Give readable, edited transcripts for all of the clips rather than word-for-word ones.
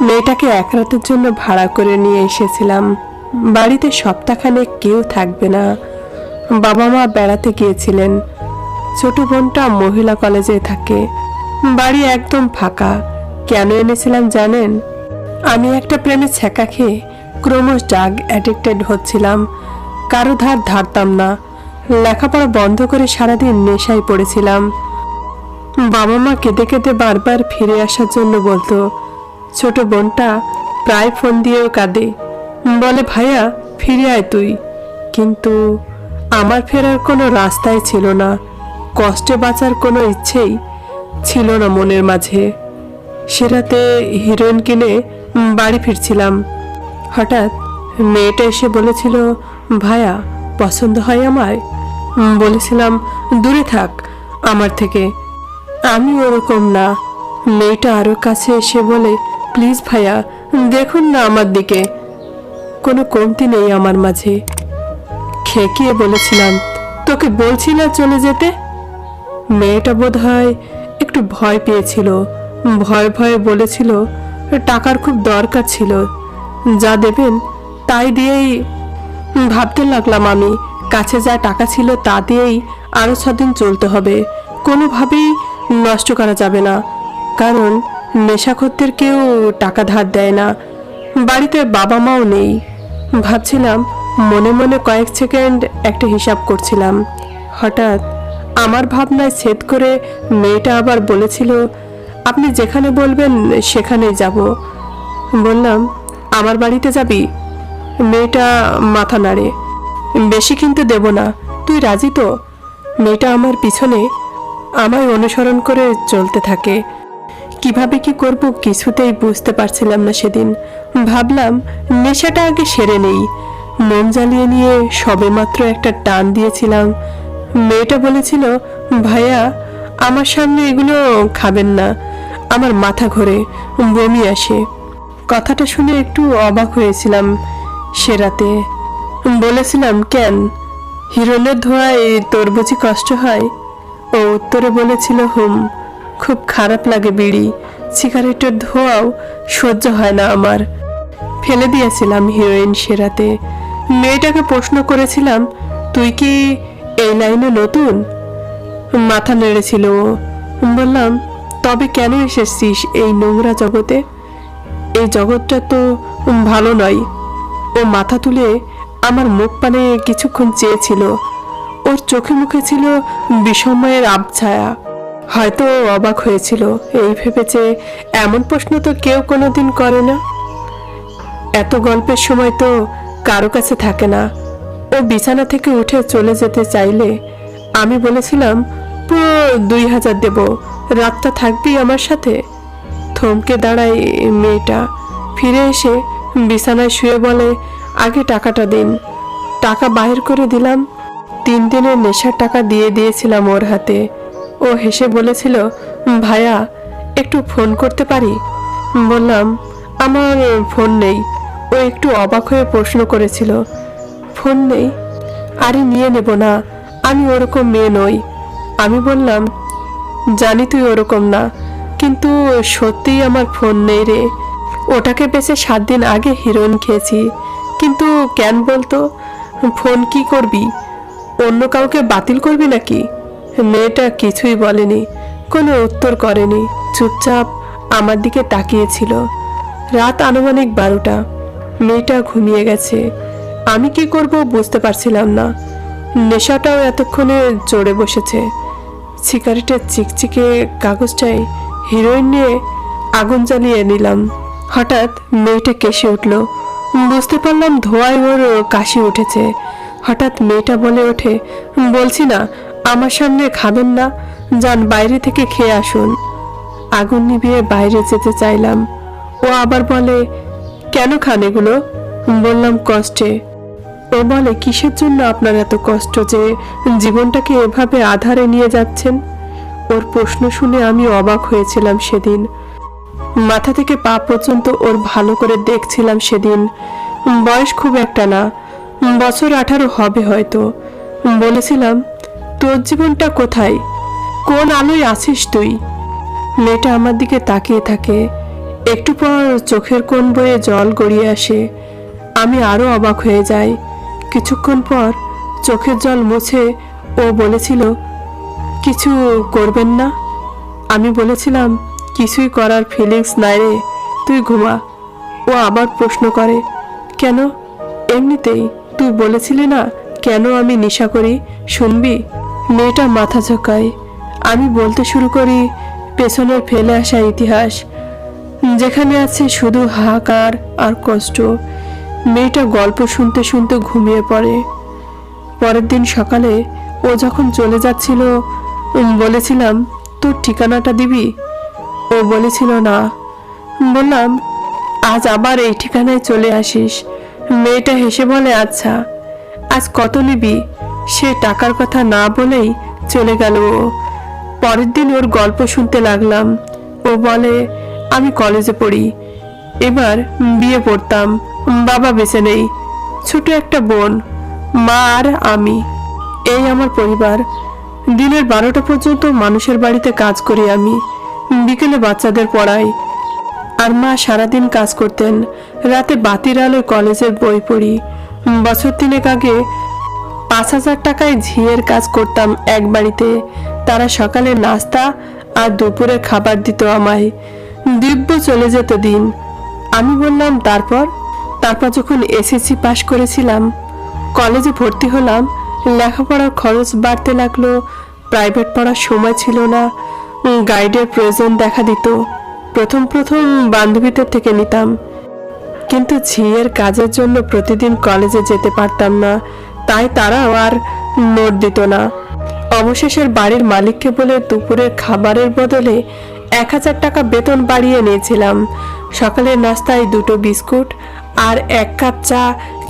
মেয়েটাকে এক রাতের জন্য ভাড়া করে নিয়ে এসেছিলাম। বাড়িতে সপ্তাহখানেক কেউ থাকবে না। বাবা মা বেড়াতে গিয়েছিলেন। ছোট বোনটা মহিলা কলেজে থাকে। বাড়ি একদম ফাঁকা। কেন এনেছিলাম জানেন? আমি একটা প্রেমে ছ্যাঁকা খেয়ে ক্রমশ ড্রাগ অ্যাডিক্টেড হচ্ছিলাম। কারো ধার ধারতাম না। লেখাপড়া বন্ধ করে সারাদিন নেশায় পড়েছিলাম। বাবা মা কেঁদে কেঁদে বারবার ফিরে আসার জন্য বলতো। ছোট বোনটা প্রায় ফোন দিয়েও কাঁদে, বলে ভাইয়া ফিরে আয় তুই। কিন্তু আমার ফেরার কোনো রাস্তাই ছিল না। কষ্টে বাঁচার কোনো ইচ্ছেই ছিল না মনের মাঝে। সে রাতে হিরোইন কিনে বাড়ি ফিরছিলাম। হঠাৎ মেয়েটা এসে বলেছিল, ভাইয়া পছন্দ হয় আমায়? বলেছিলাম দূরে থাক আমার থেকে, আমি ওরকম না। মেয়েটা আরো কাছে এসে বলে, প্লিজ ভাইয়া দেখুন না আমার দিকে, কোনো কমতি নেই আমার মাঝে। খেকিয়ে বলেছিলাম, তোকে বলছি না চলে যেতে। মেয়েটা বোধহয় একটু ভয় পেয়েছিল। ভয়ে ভয়ে বলেছিল টাকার খুব দরকার ছিল, যা দেবেন তাই দিয়েই। ভাবতে লাগলাম আমি, কাছে যা টাকা ছিল তা দিয়েই আরো 6 দিন চলতে হবে। কোনোভাবেই নষ্ট করা যাবে না, কারণ নেশাখোরদের কেউ টাকা ধার দেয় না। বাড়িতে বাবা মাও নেই। ভাবছিলাম মনে মনে কয়েক সেকেন্ড একটা হিসাব করছিলাম। হঠাৎ আমার ভাবনায় ছেদ করে মেয়েটা আবার বলেছিল, আপনি যেখানে বলবেন সেখানেই যাব। বললাম, আমার বাড়িতে যাবি? মেয়েটা মাথা নাড়ে, বেশি কিন্তু দেব না, তুই রাজি তো? মেয়েটা আমার পিছনে আমায় অনুসরণ করে চলতে থাকে। কিভাবে কি করব কিছুতেই বুঝতে পারছিলাম না সেদিন। ভাবলাম নেশাটা আগে সেরে নেই। মন জ্বালিয়ে নিয়ে সবেমাত্র একটা টান দিয়েছিলাম। মেয়েটা বলেছিল, ভাইয়া আমার সামনে এগুলো খাবেন না, আমার মাথা ঘোরে, বমি আসে। কথাটা শুনে একটু অবাক হয়েছিলাম সে রাতে। বলেছিলাম, কেন, হিরোইনের ধোঁয়ায় তোর বুঝি কষ্ট হয়? ও উত্তরে বলেছিল, খুব খারাপ লাগে বিড়ি সিগারেটের ধোঁয়াও সহ্য হয় না আমার। ফেলে দিয়েছিলাম হিরোইন সে রাতে। মেয়েটাকে প্রশ্ন করেছিলাম, তুই কি এই লাইনে নতুন? মাথা নেড়েছিল ও। বললাম, তবে কেন এসেছিস এই নোংরা জগতে? এই জগৎটা তো ভালো নয়। ও মাথা তুলে আমার মুখ পানে কিছুক্ষণ চেয়েছিল। ওর চোখে মুখে ছিল বিস্ময়ের আবছায়া। হয়তো অবাক হয়েছিল এই ভেবেছে, এমন প্রশ্ন তো কেউ কোনোদিন করে না। এত গল্পের সময় তো কারো কাছে থাকে না। ও বিছানা থেকে উঠে চলে যেতে চাইলে আমি বলেছিলাম, পুরো 2000 দেব, রাতটা থাকবি আমার সাথে। থমকে দাঁড়ায় মেয়েটা। ফিরে এসে বিছানায় শুয়ে বলে, আগে টাকাটা দিন। টাকা বাহির করে দিলাম। 3 দিনের নেশার টাকা দিয়ে দিয়েছিলাম ওর হাতে। ও হেসে বলেছিল, ভাইয়া একটু ফোন করতে পারি? বললাম, আমার ফোন নেই। ও একটু অবাক হয়ে প্রশ্ন করেছিল, ফোন নেই? আরে নিয়ে নেব না, আমি ওরকম মেয়ে নই। আমি বললাম, জানি তুই ওরকম না, কিন্তু সত্যিই আমার ফোন নেই রে। ওটাকে বেঁচে 7 দিন আগে হিরোইন খেয়েছি। কিন্তু কেন বলতো? ফোন কি করবি? অন্য কাউকে বাতিল করবি নাকি? মেয়েটা কিছুই বলেনি, কোনো উত্তর করেনি, চুপচাপ আমার দিকে তাকিয়েছিল। রাত আনুমানিক 12টা। মেয়েটা ঘুমিয়ে গেছে। আমি কি করব বুঝতে পারছিলাম না। নেশাটাও এতক্ষণে চড়ে বসেছে। সিগারেটের চিকচিকে কাগজটায় হিরোইন নিয়ে আগুন জ্বালিয়ে নিলাম। হঠাৎ মেয়েটা কেসে উঠল। বুঝতে পারলাম ধোঁয়ায় ওর কাশি উঠেছে। হঠাৎ মেয়েটা বলে ওঠে, বলছি না আমার সামনে খাবেন না, যান বাইরে থেকে খেয়ে আসুন। আগুন নিভিয়ে বাইরে যেতে চাইলাম। ও আবার বলে, কেন খান এগুলো? বললাম, কষ্টে। ও বলে, কিসের জন্য আপনার এত কষ্ট যে জীবনটাকে এভাবে আধারে নিয়ে যাচ্ছেন? ওর প্রশ্ন শুনে আমি অবাক হয়েছিলাম সেদিন। মাথা থেকে পা পর্যন্ত ওর ভালো করে দেখছিলাম সেদিন। বয়স খুব একটা না, বছর 18 হবে হয়তো। বলেছিলাম, তোর জীবনটা কোথায়, কোন আলোয় আছিস তুই? মেয়েটা আমার দিকে তাকিয়ে থাকে। একটু পর চোখের কোণ বয়ে জল গড়িয়ে আসে। আমি আরো অবাক হয়ে যাই। কিছুক্ষণ পর চোখের জল মুছে ও বলেছিল, কিছু করবেন না? আমি বলেছিলাম, কিছুই করার ফিলিংস নাই রে, তুই ঘুমা। ও আবার প্রশ্ন করে, কেন? এমনিতেই, তুই বলেছিলি না কেন আমি নেশা করি, শুনবি? মেয়েটা মাথা ঝোঁকায়। আমি বলতে শুরু করি পেছনের ফেলে আসা ইতিহাস, যেখানে আছে শুধু হাহাকার আর কষ্ট। মেয়েটা গল্প শুনতে শুনতে ঘুমিয়ে পড়ে। পরের দিন সকালে ও যখন চলে যাচ্ছিল, বলেছিলাম, তোর ঠিকানাটা দিবি? ও বলেছিল না। বললাম, আজ আবার এই ঠিকানায় চলে আসিস? মেয়েটা হেসে বলে, আচ্ছা, আজ কত নিবি? সে টাকার কথা না বলেই চলে গেল ও। পরের দিন ওর গল্প শুনতে লাগলাম। ও বলে, আমি কলেজে পড়ি, এবার বিয়ে পড়তাম, বাবা বেঁচে নেই, ছোট একটা বোন, মা আর আমি, এই আমার পরিবার। দিনের 12টা পর্যন্ত মানুষের বাড়িতে কাজ করি আমি, বিকেলে বাচ্চাদের পড়াই। আর মা সারাদিন কাজ করতেন, রাতে বাতির আলোয় কলেজের বই পড়ি। বছর 3 আগে 5,000 টাকায় ঝিয়ের কাজ করতাম এক বাড়িতে। তারা সকালে নাস্তা আর দুপুরে খাবার দিত আমায়। দিব্য চলে যেত দিন। আমি বললাম, তারপর? তারপর যখন এসএসসি পাশ করেছিলাম, কলেজে ভর্তি হলাম, লেখাপড়ার খরচ বাড়তে লাগলো, প্রাইভেট পড়ার সময় ছিল না, গাইডের প্রয়োজন দেখা দিত। প্রথম বান্ধবীদের থেকে নিতাম, কিন্তু ঝিয়ের কাজের জন্য প্রতিদিন কলেজে যেতে পারতাম না, তাই তারাও আর নোট দিত না। অবশেষের বাড়ির মালিককে বলে দুপুরের খাবারের বদলে 1,000 টাকা বেতন বাড়িয়ে নিয়েছিলাম। সকালের নাস্তায় 2টো বিস্কুট আর 1 কাপ চা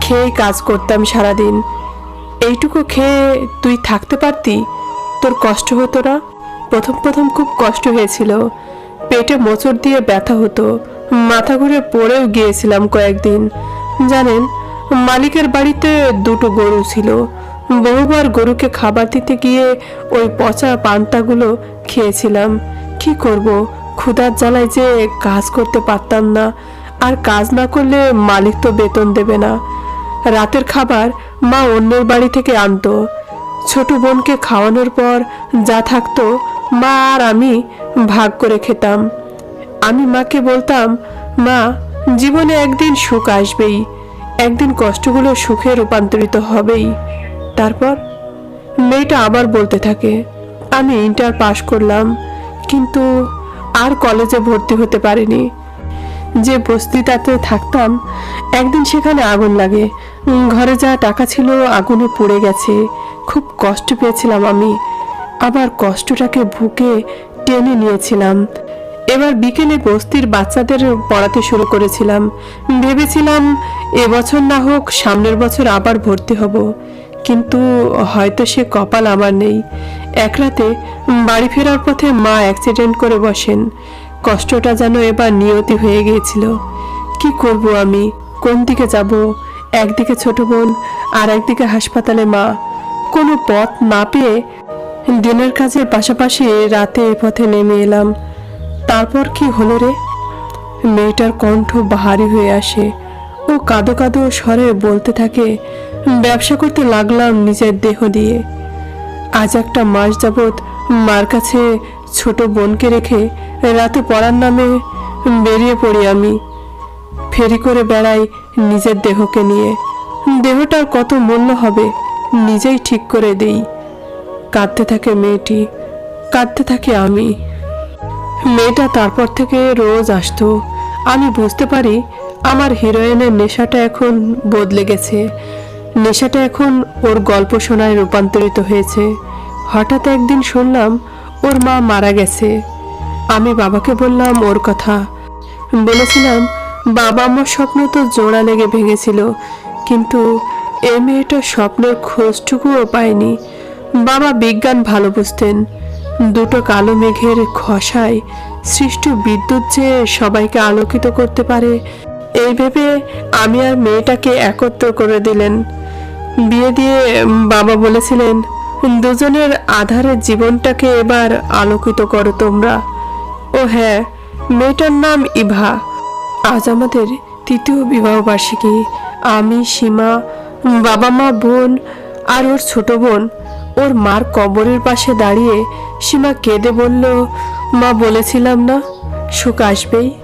খেয়ে কাজ করতাম সারাদিন। এইটুকু খেয়ে তুই থাকতে পারতি? তোর কষ্ট হতো না? প্রথম খুব কষ্ট হয়েছিল, পেটে মোচড় দিয়ে ব্যথা হতো, মাথা ঘুরে পড়েও গিয়েছিলাম কয়েকদিন। জানেন, মালিকের বাড়িতে 2টো গরু ছিল। বহুবার গরুকে খাবার দিতে গিয়ে ওই পচা পান্তাগুলো খেয়েছিলাম। কি করব, ক্ষুধার জ্বালায় যে কাজ করতে পারতাম না, আর কাজ না করলে মালিক তো বেতন দেবে না। রাতের খাবার মা অন্যের বাড়ি থেকে আনতো। ছোট বোনকে খাওয়ানোর পর যা থাকতো মা আর আমি ভাগ করে খেতাম। আমি মাকে বলতাম, মা, জীবনে একদিন সুখ আসবেই, একদিন কষ্টগুলো সুখে রূপান্তরিত হবেই। তারপর মেয়েটা আবার বলতে থাকে, আমি ইন্টার পাশ করলাম, কিন্তু আর কলেজে ভর্তি হতে পারিনি। যে বস্তিটাতে থাকতাম, একদিন সেখানে আগুন লাগে, ঘরে যা টাকা ছিল আগুনে পুড়ে গেছে। খুব কষ্ট পেয়েছিলাম আমি, আবার কষ্টটাকে বুকে টেনে নিয়েছিলাম। এবার বিকেলে বস্তির বাচ্চাদের পড়াতে শুরু করেছিলাম। ভেবেছিলাম এবছর না হোক সামনের বছর আবার ভর্তি হব, কিন্তু হয়তো সে কপাল আমার নেই। এক রাতে বাড়ি ফেরার পথে মা অ্যাক্সিডেন্ট করে বসেন। কষ্টটা যেন এবার নিয়তি হয়ে গিয়েছিল। কি করব আমি, কোন দিকে যাব? একদিকে ছোট বোন আর একদিকে হাসপাতালে মা। কোনো পথ না পেয়ে দিনের কাজের পাশাপাশি রাতে এই পথে নেমে এলাম। তারপর কি হলো রে? মেয়েটার কণ্ঠ ভারী হয়ে আসে। ও কাঁদো কাঁদো স্বরে বলতে থাকে, ব্যবসা করতে লাগলাম নিজের দেহ দিয়ে। আজ 1 মাস যাবৎ মার কাছে ছোট বোনকে রেখে রাতে পড়ার নামে বেরিয়ে পড়ি আমি। ফেরি করে বেড়াই নিজের দেহকে নিয়ে। দেহটার কত মূল্য হবে নিজেই ঠিক করে দেই। কাঁদতে থাকে মেয়েটি, কাঁদতে থাকি আমি। মেয়েটা তারপর থেকে রোজ আসতো। আমি বুঝতে পারি আমার হিরোইনের নেশাটা এখন বদলে গেছে। নেশাটা এখন ওর গল্প শোনায় রূপান্তরিত হয়েছে। হঠাৎ একদিন শুনলাম ওর মা মারা গেছে। আমি বাবাকে বললাম ওর কথা। বলেছিলাম, বাবা আমার স্বপ্ন তো জোড়া লেগে ভেঙেছিল, কিন্তু এই মেয়েটার স্বপ্নের খোঁজটুকুও পায়নি। বাবা বিজ্ঞান ভালো বুঝতেন। 2টো কালো মেঘের খসায় সৃষ্ট বিদ্যুৎ যে সবাইকে আলোকিত করতে পারে, এই ভেবে আমি আর মেয়েটাকে একত্র করে দিলেন। বিয়ে দিয়ে বাবা বলেছিলেন, দুজনের আধারের জীবনটাকে এবার আলোকিত করো তোমরা। ও হ্যাঁ, মেয়েটার নাম ইভা। আজ আমাদের তৃতীয় বিবাহবার্ষিকী। আমি, সীমা, বাবা মা, বোন আর ওর ছোট বোন ওর মার কবরের পাশে দাঁড়িয়ে সীমা কেঁদে বলল, মা বলেছিলাম না সুখ আসবেই।